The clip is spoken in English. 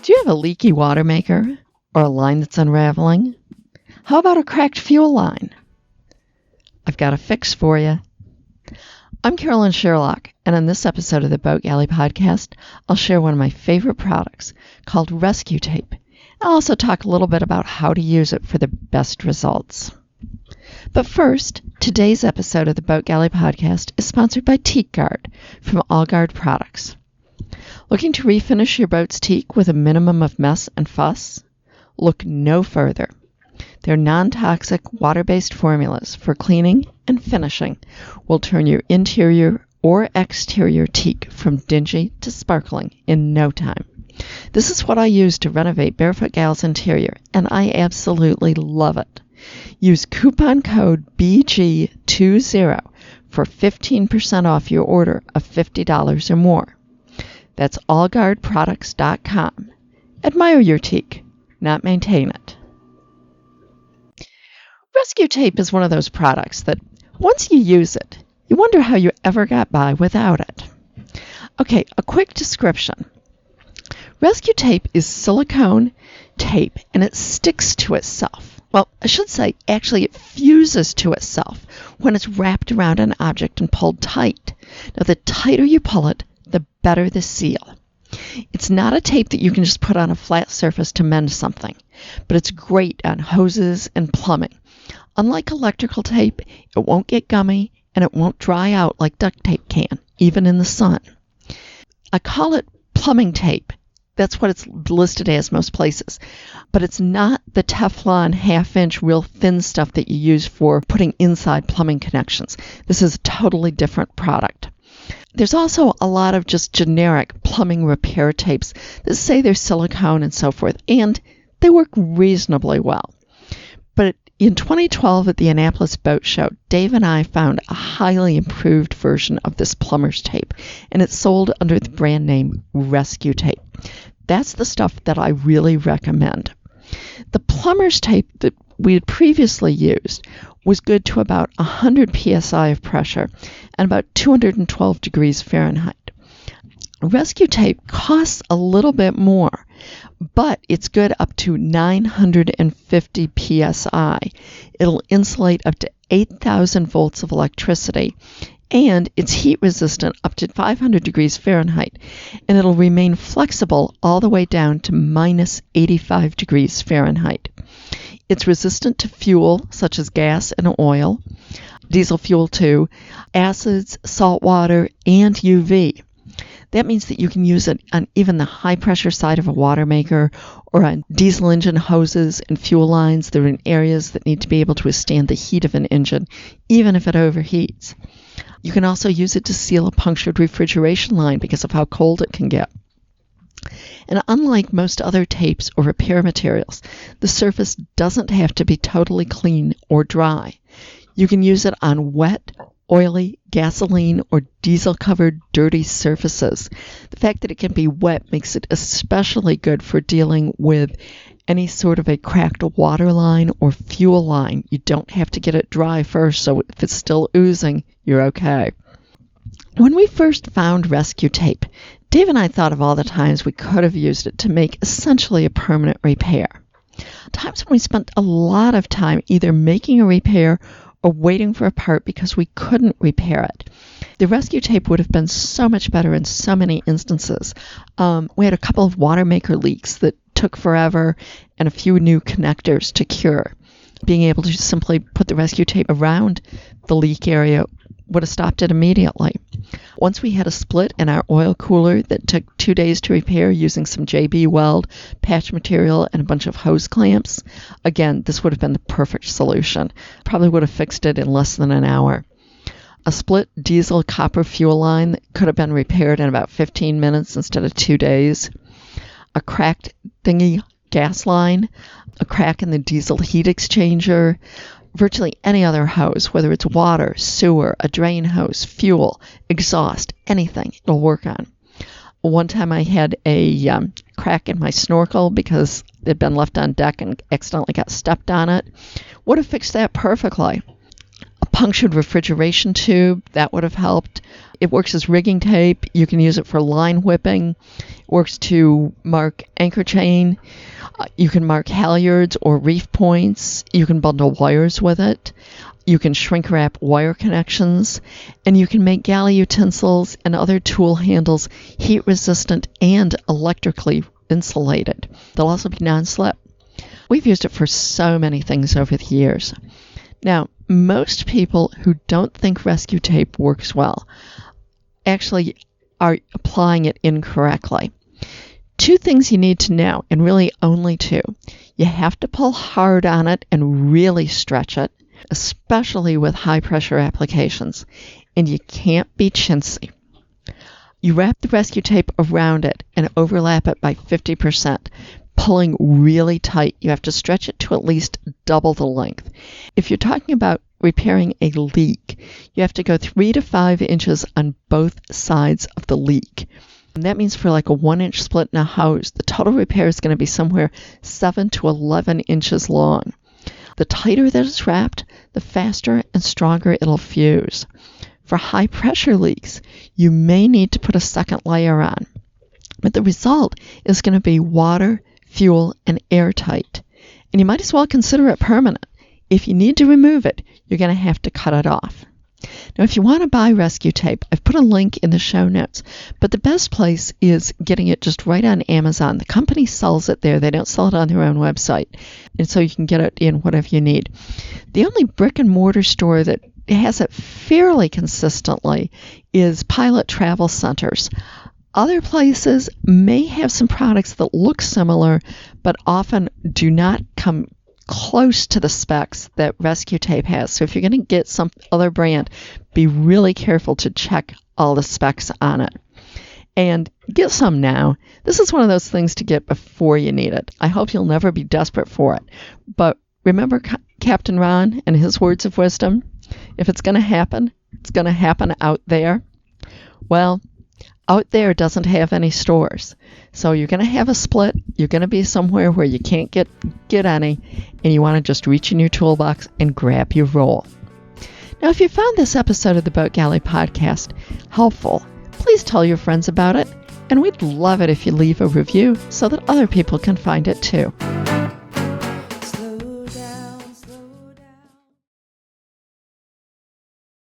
Do you have a leaky water maker or a line that's unraveling? How about a cracked fuel line? I've got a fix for you. I'm Carolyn Sherlock, and in this episode of the Boat Galley Podcast, I'll share one of my favorite products called Rescue Tape. I'll also talk a little bit about how to use it for the best results. But first, today's episode of the Boat Galley Podcast is sponsored by Teak Guard from All Guard Products. Looking to refinish your boat's teak with a minimum of mess and fuss? Look no further. Their non-toxic, water-based formulas for cleaning and finishing will turn your interior or exterior teak from dingy to sparkling in no time. This is what I use to renovate Barefoot Gal's interior, and I absolutely love it. Use coupon code BG20 for 15% off your order of $50 or more. That's allguardproducts.com. Admire your teak, not maintain it. Rescue Tape is one of those products that once you use it, you wonder how you ever got by without it. Okay, a quick description. Rescue Tape is silicone tape and it sticks to itself. Well, I should say, actually it fuses to itself when it's wrapped around an object and pulled tight. Now, the tighter you pull it, the better the seal. It's not a tape that you can just put on a flat surface to mend something, but it's great on hoses and plumbing. Unlike electrical tape, it won't get gummy and it won't dry out like duct tape can, even in the sun. I call it plumbing tape. That's what it's listed as most places. But it's not the Teflon half-inch real thin stuff that you use for putting inside plumbing connections. This is a totally different product. There's also a lot of just generic plumbing repair tapes that say they're silicone and so forth, and they work reasonably well. But in 2012 at the Annapolis Boat Show, Dave and I found a highly improved version of this plumber's tape, and it's sold under the brand name Rescue Tape. That's the stuff that I really recommend. The plumber's tape that we had previously used was good to about 100 psi of pressure and about 212 degrees Fahrenheit. Rescue Tape costs a little bit more, but it's good up to 950 psi. It'll insulate up to 8,000 volts of electricity, and it's heat resistant up to 500 degrees Fahrenheit, and it'll remain flexible all the way down to minus 85 degrees Fahrenheit. It's resistant to fuel, such as gas and oil, diesel fuel too, acids, salt water, and UV. That means that you can use it on even the high-pressure side of a water maker or on diesel engine hoses and fuel lines that are in areas that need to be able to withstand the heat of an engine, even if it overheats. You can also use it to seal a punctured refrigeration line because of how cold it can get. And unlike most other tapes or repair materials, the surface doesn't have to be totally clean or dry. You can use it on wet, oily, gasoline, or diesel-covered dirty surfaces. The fact that it can be wet makes it especially good for dealing with any sort of a cracked water line or fuel line. You don't have to get it dry first, so if it's still oozing, you're okay. When we first found Rescue Tape, Dave and I thought of all the times we could have used it to make essentially a permanent repair. Times when we spent a lot of time either making a repair or waiting for a part because we couldn't repair it. The Rescue Tape would have been so much better in so many instances. We had a couple of water maker leaks that took forever and a few new connectors to cure. Being able to simply put the Rescue Tape around the leak area would have stopped it immediately. Once we had a split in our oil cooler that took 2 days to repair using some JB Weld, patch material, and a bunch of hose clamps. Again, this would have been the perfect solution. Probably would have fixed it in less than an hour. A split diesel copper fuel line that could have been repaired in about 15 minutes instead of 2 days. A cracked thingy gas line, a crack in the diesel heat exchanger, virtually any other hose, whether it's water, sewer, a drain hose, fuel, exhaust, anything it'll work on. One time I had a crack in my snorkel because it had been left on deck and accidentally got stepped on it. Would have fixed that perfectly. A punctured refrigeration tube, that would have helped. It works as rigging tape. You can use it for line whipping. works to mark anchor chain. You can mark halyards or reef points. You can bundle wires with it. You can shrink wrap wire connections. And you can make galley utensils and other tool handles heat resistant and electrically insulated. They'll also be non-slip. We've used it for so many things over the years. Now, most people who don't think rescue tape works well actually are applying it incorrectly. Two things you need to know, and really only two. You have to pull hard on it and really stretch it, especially with high-pressure applications. And you can't be chintzy. You wrap the rescue tape around it and overlap it by 50%. Pulling really tight. You have to stretch it to at least double the length. If you're talking about repairing a leak, you have to go 3 to 5 inches on both sides of the leak. And that means for like a 1-inch split in a hose, the total repair is going to be somewhere 7 to 11 inches long. The tighter that it's wrapped, the faster and stronger it'll fuse. For high pressure leaks, you may need to put a second layer on. But the result is going to be water, fuel, and airtight. And you might as well consider it permanent. If you need to remove it, you're going to have to cut it off. Now, if you want to buy rescue tape, I've put a link in the show notes. But the best place is getting it just right on Amazon. The company sells it there. They don't sell it on their own website. And so you can get it in whatever you need. The only brick and mortar store that has it fairly consistently is Pilot Travel Centers. Other places may have some products that look similar, but often do not come close to the specs that rescue tape has. So if you're going to get some other brand, be really careful to check all the specs on it. And get some now. This is one of those things to get before you need it. I hope you'll never be desperate for it. But remember Captain Ron and his words of wisdom? If it's going to happen, it's going to happen out there. Well, out there doesn't have any stores. So you're going to have a split. You're going to be somewhere where you can't get any, and you want to just reach in your toolbox and grab your roll. Now, if you found this episode of the Boat Galley Podcast helpful, please tell your friends about it, and we'd love it if you leave a review so that other people can find it too.